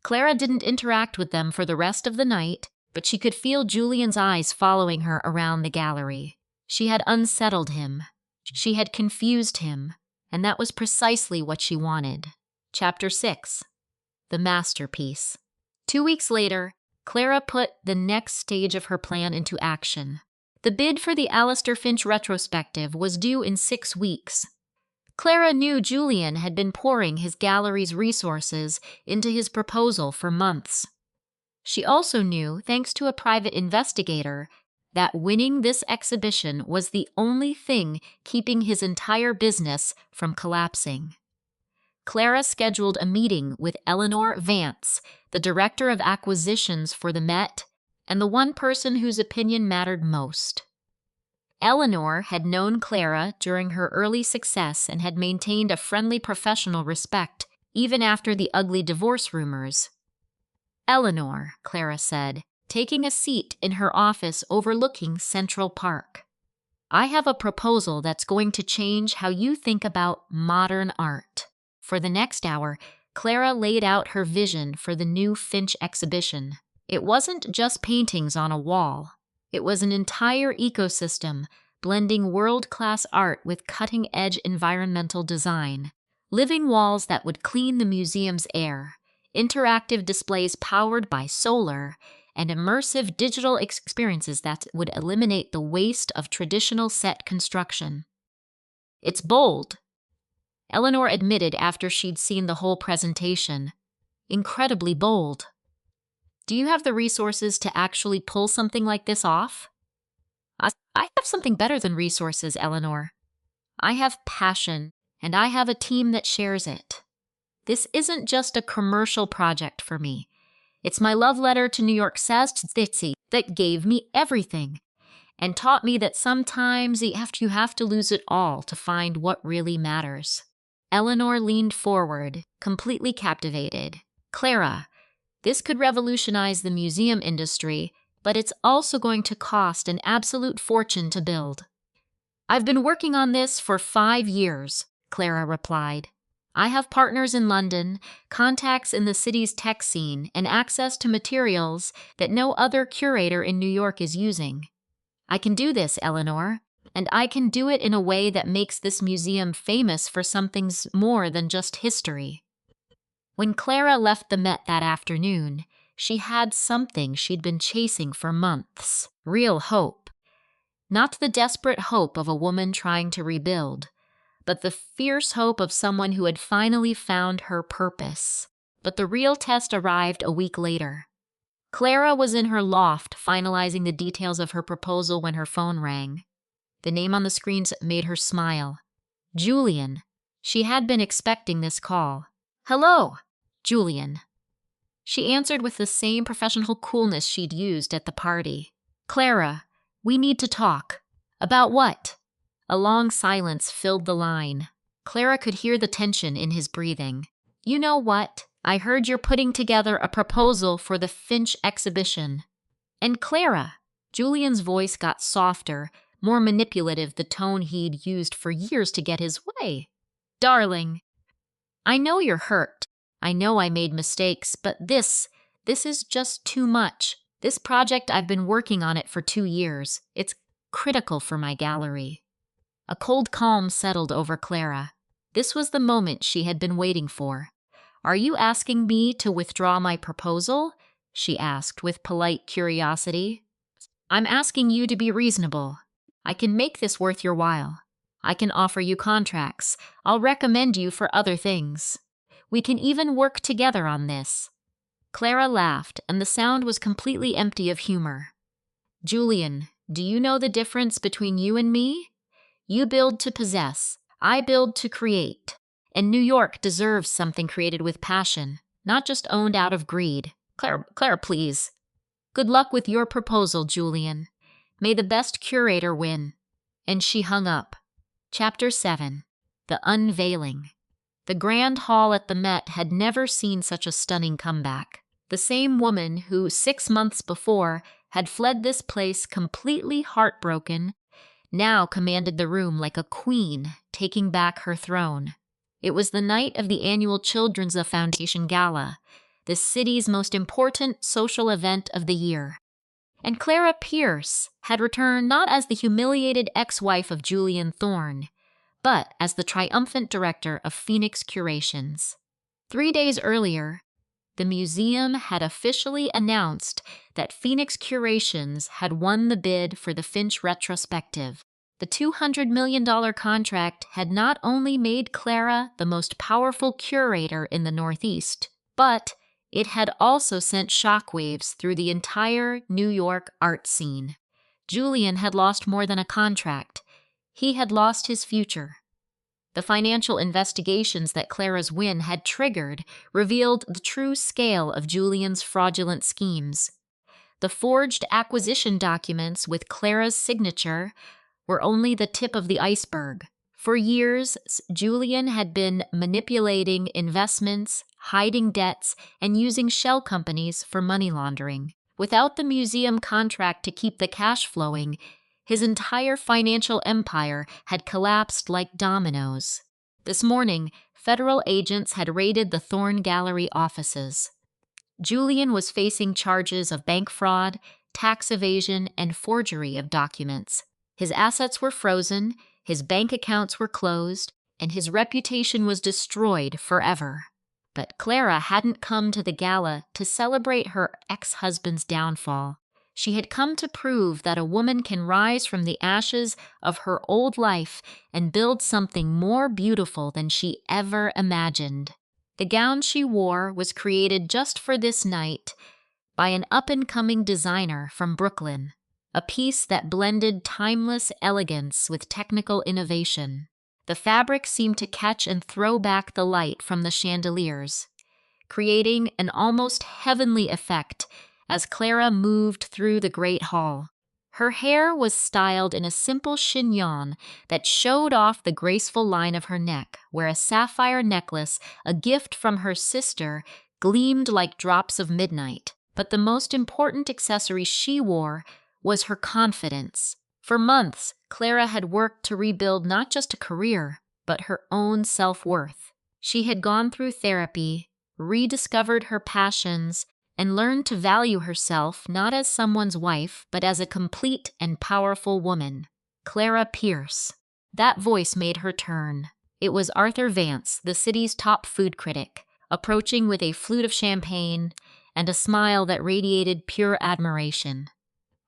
Clara didn't interact with them for the rest of the night, but she could feel Julian's eyes following her around the gallery. She had unsettled him. She had confused him, and that was precisely what she wanted. Chapter 6. The Masterpiece. 2 weeks later, Clara put the next stage of her plan into action. The bid for the Alistair Finch retrospective was due in 6 weeks. Clara knew Julian had been pouring his gallery's resources into his proposal for months. She also knew, thanks to a private investigator, that winning this exhibition was the only thing keeping his entire business from collapsing. Clara scheduled a meeting with Eleanor Vance, the director of acquisitions for the Met, and the one person whose opinion mattered most. Eleanor had known Clara during her early success and had maintained a friendly professional respect even after the ugly divorce rumors. Eleanor, Clara said, taking a seat in her office overlooking Central Park. I have a proposal that's going to change how you think about modern art. For the next hour, Clara laid out her vision for the new Finch exhibition. It wasn't just paintings on a wall. It was an entire ecosystem, blending world-class art with cutting-edge environmental design. Living walls that would clean the museum's air, interactive displays powered by solar, and immersive digital experiences that would eliminate the waste of traditional set construction. It's bold, Eleanor admitted after she'd seen the whole presentation. Incredibly bold. Do you have the resources to actually pull something like this off? I have something better than resources, Eleanor. I have passion, and I have a team that shares it. This isn't just a commercial project for me. It's my love letter to New York City that gave me everything and taught me that sometimes you have to lose it all to find what really matters. Eleanor leaned forward, completely captivated. Clara, this could revolutionize the museum industry, but it's also going to cost an absolute fortune to build. I've been working on this for 5 years, Clara replied. I have partners in London, contacts in the city's tech scene, and access to materials that no other curator in New York is using. I can do this, Eleanor, and I can do it in a way that makes this museum famous for something more than just history. When Clara left the Met that afternoon, she had something she'd been chasing for months. Real hope. Not the desperate hope of a woman trying to rebuild, but the fierce hope of someone who had finally found her purpose. But the real test arrived a week later. Clara was in her loft finalizing the details of her proposal when her phone rang. The name on the screen made her smile. Julian. She had been expecting this call. Hello, Julian. She answered with the same professional coolness she'd used at the party. Clara, we need to talk. About what? A long silence filled the line. Clara could hear the tension in his breathing. You know what? I heard you're putting together a proposal for the Finch exhibition. And Clara, Julian's voice got softer, more manipulative, the tone he'd used for years to get his way. Darling, I know you're hurt. I know I made mistakes, but this is just too much. This project, I've been working on it for 2 years. It's critical for my gallery. A cold calm settled over Clara. This was the moment she had been waiting for. Are you asking me to withdraw my proposal? She asked with polite curiosity. I'm asking you to be reasonable. I can make this worth your while. I can offer you contracts. I'll recommend you for other things. We can even work together on this. Clara laughed, and the sound was completely empty of humor. Julian, do you know the difference between you and me? You build to possess. I build to create. And New York deserves something created with passion, not just owned out of greed. Clara, please. Good luck with your proposal, Julian. May the best curator win. And she hung up. Chapter 7. The Unveiling. The Grand Hall at the Met had never seen such a stunning comeback. The same woman who 6 months before had fled this place completely heartbroken now commanded the room like a queen taking back her throne. It was the night of the annual Children's Foundation Gala, the city's most important social event of the year. And Clara Pierce had returned not as the humiliated ex-wife of Julian Thorne, but as the triumphant director of Phoenix Curations. 3 days earlier, the museum had officially announced that Phoenix Curations had won the bid for the Finch retrospective. The $200 million contract had not only made Clara the most powerful curator in the Northeast, but it had also sent shockwaves through the entire New York art scene. Julian had lost more than a contract. He had lost his future. The financial investigations that Clara's win had triggered revealed the true scale of Julian's fraudulent schemes. The forged acquisition documents with Clara's signature were only the tip of the iceberg. For years, Julian had been manipulating investments, hiding debts, and using shell companies for money laundering. Without the museum contract to keep the cash flowing, his entire financial empire had collapsed like dominoes. This morning, federal agents had raided the Thorne Gallery offices. Julian was facing charges of bank fraud, tax evasion, and forgery of documents. His assets were frozen, his bank accounts were closed, and his reputation was destroyed forever. But Clara hadn't come to the gala to celebrate her ex-husband's downfall. She had come to prove that a woman can rise from the ashes of her old life and build something more beautiful than she ever imagined. The gown she wore was created just for this night by an up-and-coming designer from Brooklyn, a piece that blended timeless elegance with technical innovation. The fabric seemed to catch and throw back the light from the chandeliers, creating an almost heavenly effect as Clara moved through the great hall. Her hair was styled in a simple chignon that showed off the graceful line of her neck, where a sapphire necklace, a gift from her sister, gleamed like drops of midnight. But the most important accessory she wore was her confidence. For months, Clara had worked to rebuild not just a career, but her own self-worth. She had gone through therapy, rediscovered her passions, and learned to value herself not as someone's wife, but as a complete and powerful woman. Clara Pierce. That voice made her turn. It was Arthur Vance, the city's top food critic, approaching with a flute of champagne and a smile that radiated pure admiration.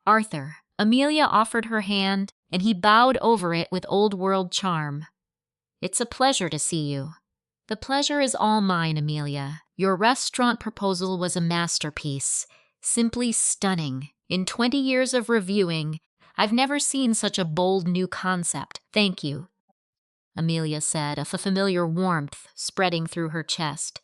Arthur. Amelia offered her hand, and he bowed over it with old-world charm. "It's a pleasure to see you." "The pleasure is all mine, Amelia. Your restaurant proposal was a masterpiece, simply stunning. In 20 years of reviewing, I've never seen such a bold new concept. Thank you," Amelia said, a familiar warmth spreading through her chest.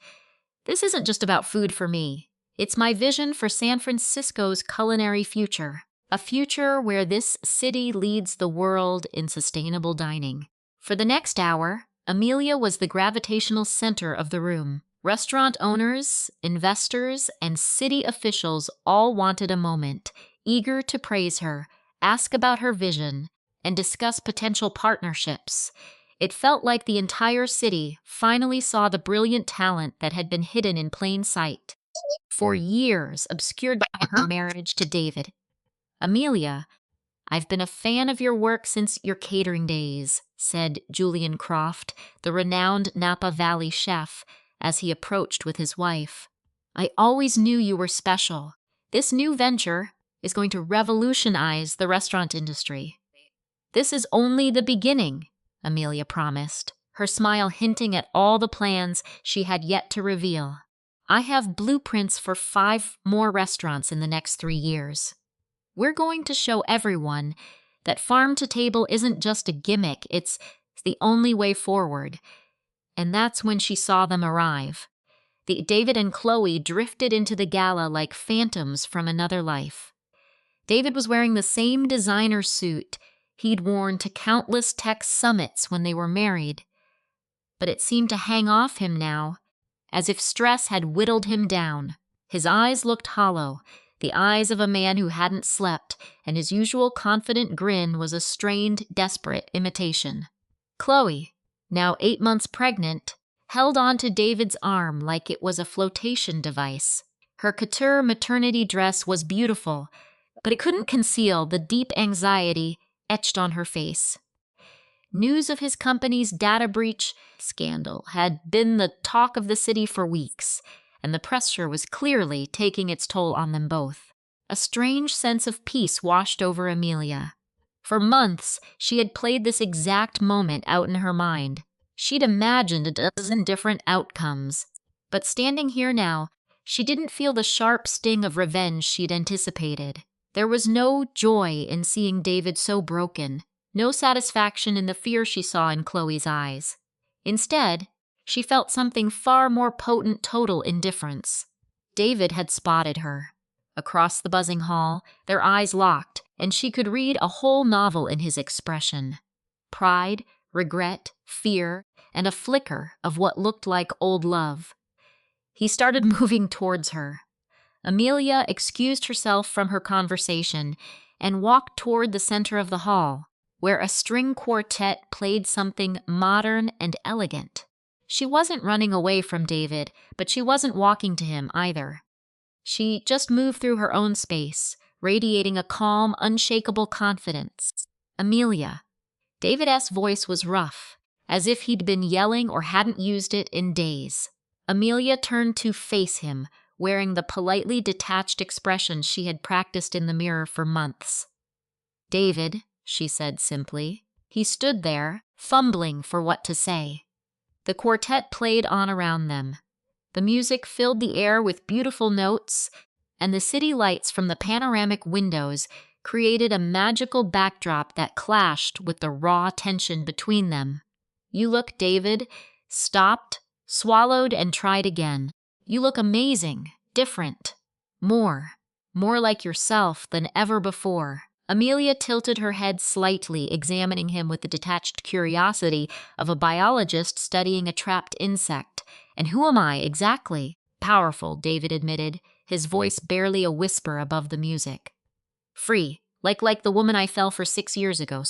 "This isn't just about food for me. It's my vision for San Francisco's culinary future, a future where this city leads the world in sustainable dining." For the next hour, Amelia was the gravitational center of the room. Restaurant owners, investors, and city officials all wanted a moment, eager to praise her, ask about her vision, and discuss potential partnerships. It felt like the entire city finally saw the brilliant talent that had been hidden in plain sight, for years obscured by her marriage to David. "Amelia, I've been a fan of your work since your catering days," said Julian Croft, the renowned Napa Valley chef, as he approached with his wife. "I always knew you were special. This new venture is going to revolutionize the restaurant industry." "This is only the beginning," Amelia promised, her smile hinting at all the plans she had yet to reveal. "I have blueprints for 5 more restaurants in the next 3 years. We're going to show everyone that farm to table isn't just a gimmick, it's the only way forward." And that's when she saw them arrive. David and Chloe drifted into the gala like phantoms from another life. David was wearing the same designer suit he'd worn to countless tech summits when they were married. but it seemed to hang off him now, as if stress had whittled him down. His eyes looked hollow, the eyes of a man who hadn't slept, and his usual confident grin was a strained, desperate imitation. Chloe, now 8 months pregnant, held on to David's arm like it was a flotation device. Her couture maternity dress was beautiful, but it couldn't conceal the deep anxiety etched on her face. News of his company's data breach scandal had been the talk of the city for weeks, and the pressure was clearly taking its toll on them both. A strange sense of peace washed over Amelia. For months, she had played this exact moment out in her mind. She'd imagined a dozen different outcomes, but standing here now, she didn't feel the sharp sting of revenge she'd anticipated. There was no joy in seeing David so broken, no satisfaction in the fear she saw in Chloe's eyes. Instead, she felt something far more potent total indifference. David had spotted her. Across the buzzing hall, their eyes locked, and she could read a whole novel in his expression. Pride, regret, fear, and a flicker of what looked like old love. He started moving towards her. Amelia excused herself from her conversation and walked toward the center of the hall, where a string quartet played something modern and elegant. She wasn't running away from David, but she wasn't walking to him either. She just moved through her own space, radiating a calm, unshakable confidence. Amelia. David's voice was rough, as if he'd been yelling or hadn't used it in days. Amelia turned to face him, wearing the politely detached expression she had practiced in the mirror for months. "David," she said simply. He stood there, fumbling for what to say. The quartet played on around them. The music filled the air with beautiful notes, and the city lights from the panoramic windows created a magical backdrop that clashed with the raw tension between them. "You look, David," stopped, swallowed, and tried again. "You look amazing, different, more like yourself than ever before." Amelia tilted her head slightly, examining him with the detached curiosity of a biologist studying a trapped insect. "And who am I, exactly?" "Powerful," David admitted, his voice barely a whisper above the music. "Free, like the woman I fell for 6 years ago,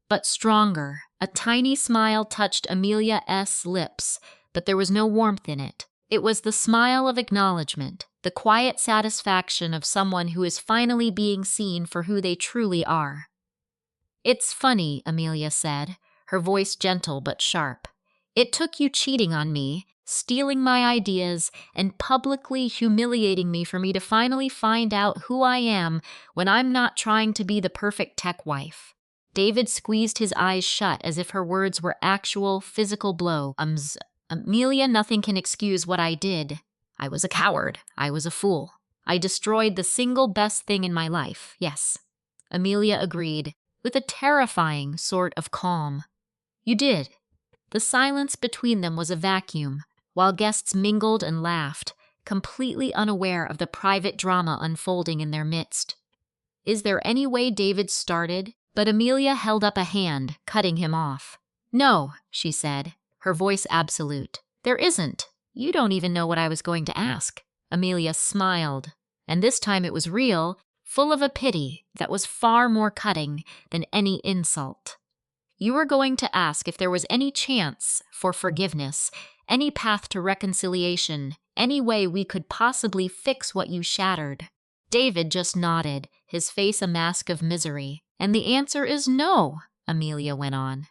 but stronger." A tiny smile touched Amelia's lips, but there was no warmth in it. It was the smile of acknowledgement, the quiet satisfaction of someone who is finally being seen for who they truly are. "It's funny," Amelia said, her voice gentle but sharp. "It took you cheating on me, stealing my ideas, and publicly humiliating me for me to finally find out who I am when I'm not trying to be the perfect tech wife." David squeezed his eyes shut as if her words were actual physical blow. "Amelia, nothing can excuse what I did. I was a coward. I was a fool. I destroyed the single best thing in my life, yes." Amelia agreed, with a terrifying sort of calm. "You did." The silence between them was a vacuum, while guests mingled and laughed, completely unaware of the private drama unfolding in their midst. "Is there any way?" David started, but Amelia held up a hand, cutting him off. "No," she said, her voice absolute. "There isn't. You don't even know what I was going to ask." Amelia smiled, and this time it was real, full of a pity that was far more cutting than any insult. "You were going to ask if there was any chance for forgiveness, any path to reconciliation, any way we could possibly fix what you shattered." David just nodded, his face a mask of misery. "And the answer is no," Amelia went on.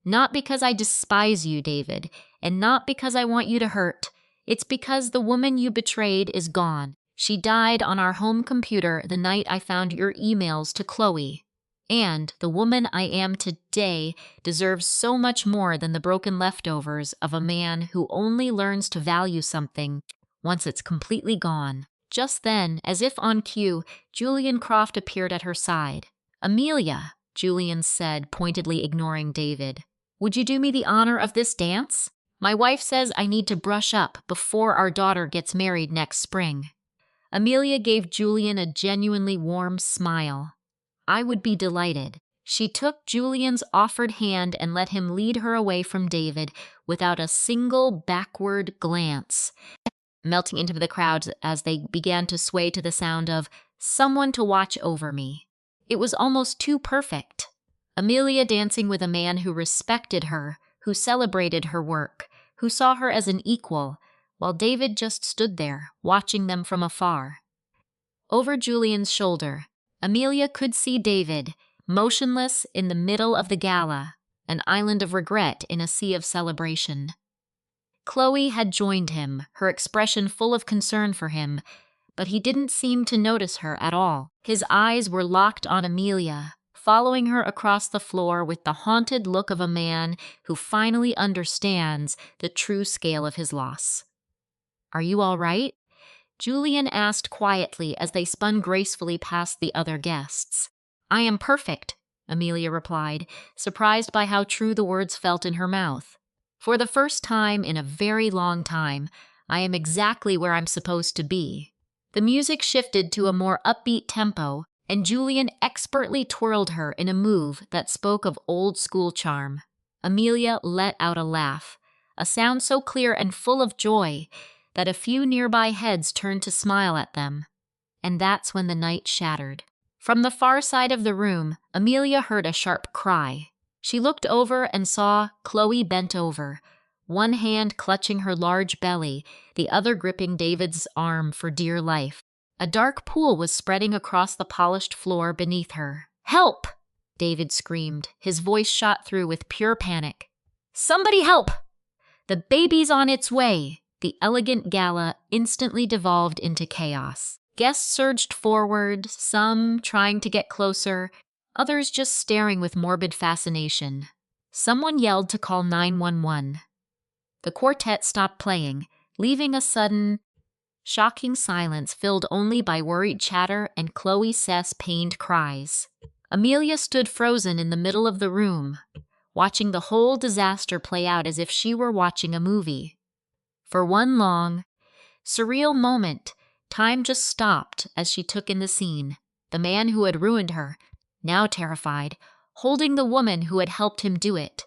"Not because I despise you, David, and not because I want you to hurt. It's because the woman you betrayed is gone. She died on our home computer the night I found your emails to Chloe. And the woman I am today deserves so much more than the broken leftovers of a man who only learns to value something once it's completely gone." Just then, as if on cue, Julian Croft appeared at her side. "Amelia," Julian said, pointedly ignoring David, "would you do me the honor of this dance? My wife says I need to brush up before our daughter gets married next spring." Amelia gave Julian a genuinely warm smile. "I would be delighted." She took Julian's offered hand and let him lead her away from David without a single backward glance, melting into the crowd as they began to sway to the sound of "Someone to Watch Over Me." It was almost too perfect. Amelia dancing with a man who respected her, who celebrated her work, who saw her as an equal, while David just stood there, watching them from afar. Over Julian's shoulder, Amelia could see David, motionless in the middle of the gala, an island of regret in a sea of celebration. Chloe had joined him, her expression full of concern for him, but he didn't seem to notice her at all. His eyes were locked on Amelia, following her across the floor with the haunted look of a man who finally understands the true scale of his loss. "Are you all right?" Julian asked quietly as they spun gracefully past the other guests. "I am perfect," Amelia replied, surprised by how true the words felt in her mouth. "For the first time in a very long time, I am exactly where I'm supposed to be." The music shifted to a more upbeat tempo, and Julian expertly twirled her in a move that spoke of old-school charm. Amelia let out a laugh, a sound so clear and full of joy that a few nearby heads turned to smile at them. And that's when the night shattered. From the far side of the room, Amelia heard a sharp cry. She looked over and saw Chloe bent over, one hand clutching her large belly, the other gripping David's arm for dear life. A dark pool was spreading across the polished floor beneath her. "Help!" David screamed, his voice shot through with pure panic. "Somebody help! The baby's on its way!" The elegant gala instantly devolved into chaos. Guests surged forward, some trying to get closer, others just staring with morbid fascination. Someone yelled to call 911. The quartet stopped playing, leaving a sudden, shocking silence filled only by worried chatter and Chloe Seth's pained cries. Amelia stood frozen in the middle of the room, watching the whole disaster play out as if she were watching a movie. For one long, surreal moment, time just stopped as she took in the scene. The man who had ruined her, now terrified, holding the woman who had helped him do it.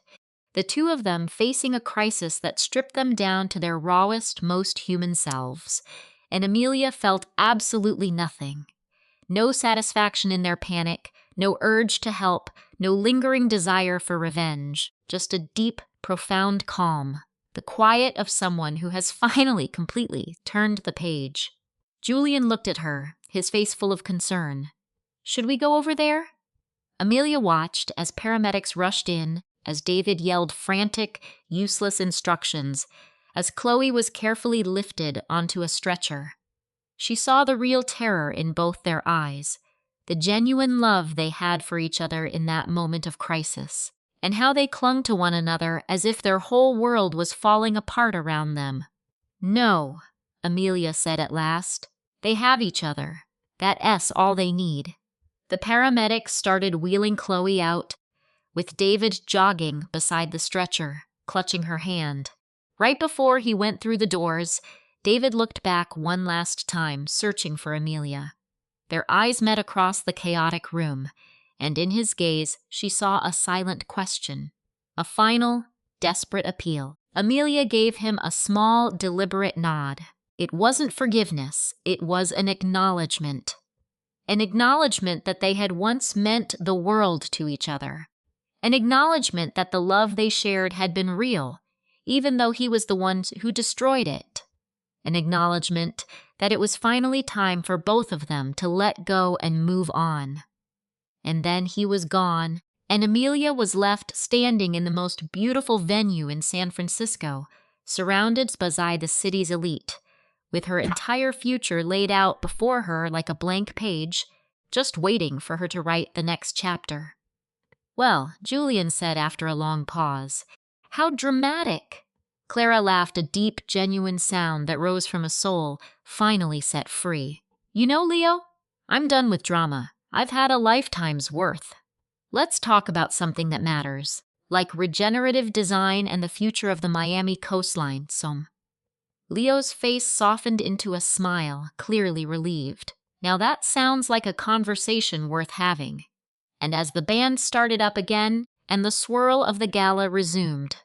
The two of them facing a crisis that stripped them down to their rawest, most human selves. And Amelia felt absolutely nothing. No satisfaction in their panic, no urge to help, no lingering desire for revenge. Just a deep, profound calm. The quiet of someone who has finally completely turned the page. Julian looked at her, his face full of concern. "Should we go over there?" Amelia watched as paramedics rushed in, as David yelled frantic, useless instructions, as Chloe was carefully lifted onto a stretcher. She saw the real terror in both their eyes, the genuine love they had for each other in that moment of crisis, and how they clung to one another as if their whole world was falling apart around them. "No," Amelia said at last. "They have each other. That S all they need." The paramedics started wheeling Chloe out, with David jogging beside the stretcher, clutching her hand. Right before he went through the doors, David looked back one last time, searching for Amelia. Their eyes met across the chaotic room, and in his gaze she saw a silent question, a final, desperate appeal. Amelia gave him a small, deliberate nod. It wasn't forgiveness, it was an acknowledgement. An acknowledgement that they had once meant the world to each other. An acknowledgement that the love they shared had been real, even though he was the one who destroyed it. An acknowledgement that it was finally time for both of them to let go and move on. And then he was gone, and Amelia was left standing in the most beautiful venue in San Francisco, surrounded by the city's elite, with her entire future laid out before her like a blank page, just waiting for her to write the next chapter. "Well," Julian said after a long pause, "how dramatic!" Clara laughed, a deep, genuine sound that rose from a soul finally set free. "You know, Leo, I'm done with drama. I've had a lifetime's worth. Let's talk about something that matters, like regenerative design and the future of the Miami coastline, some." Leo's face softened into a smile, clearly relieved. "Now that sounds like a conversation worth having." And as the band started up again and the swirl of the gala resumed,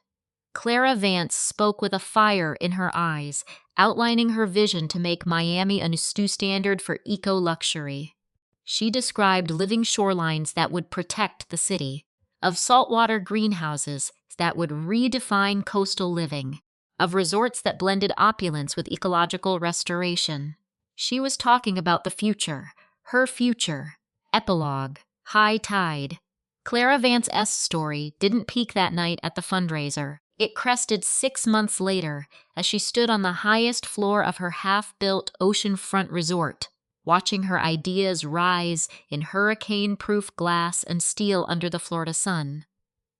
Clara Vance spoke with a fire in her eyes, outlining her vision to make Miami a new standard for eco-luxury. She described living shorelines that would protect the city, of saltwater greenhouses that would redefine coastal living, of resorts that blended opulence with ecological restoration. She was talking about the future, her future. Epilogue, High Tide. Clara Vance's story didn't peak that night at the fundraiser. It crested 6 months later as she stood on the highest floor of her half-built oceanfront resort, watching her ideas rise in hurricane-proof glass and steel under the Florida sun.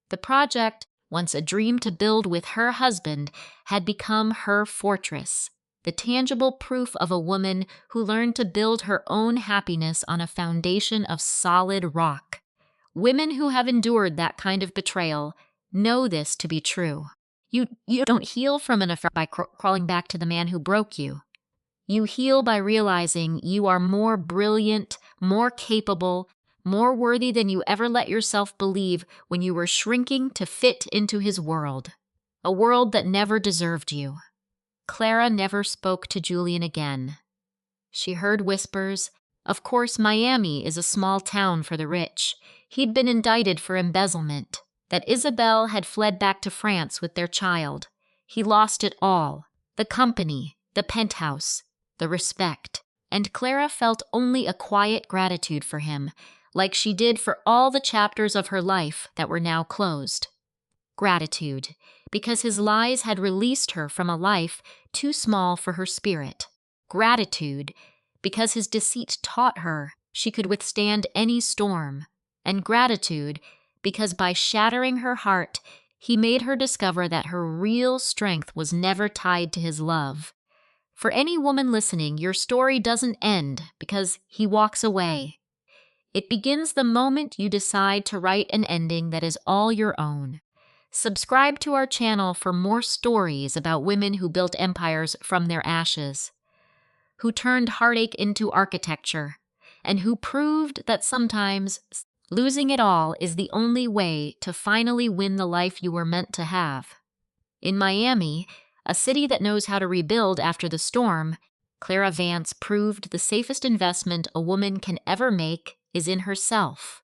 The project, once a dream to build with her husband, had become her fortress, the tangible proof of a woman who learned to build her own happiness on a foundation of solid rock. Women who have endured that kind of betrayal know this to be true. You don't heal from an affair by crawling back to the man who broke you. You heal by realizing you are more brilliant, more capable, more worthy than you ever let yourself believe when you were shrinking to fit into his world, a world that never deserved you. Clara never spoke to Julian again. She heard whispers. Of course, Miami is a small town for the rich. He'd been indicted for embezzlement. That Isabel had fled back to France with their child. He lost it all. The company, the penthouse, the respect. And Clara felt only a quiet gratitude for him, like she did for all the chapters of her life that were now closed. Gratitude, because his lies had released her from a life too small for her spirit. Gratitude, because his deceit taught her she could withstand any storm. And gratitude, because by shattering her heart, he made her discover that her real strength was never tied to his love. For any woman listening, your story doesn't end because he walks away. It begins the moment you decide to write an ending that is all your own. Subscribe to our channel for more stories about women who built empires from their ashes, who turned heartache into architecture, and who proved that sometimes losing it all is the only way to finally win the life you were meant to have. In Miami, a city that knows how to rebuild after the storm, Clara Vance proved the safest investment a woman can ever make is in herself.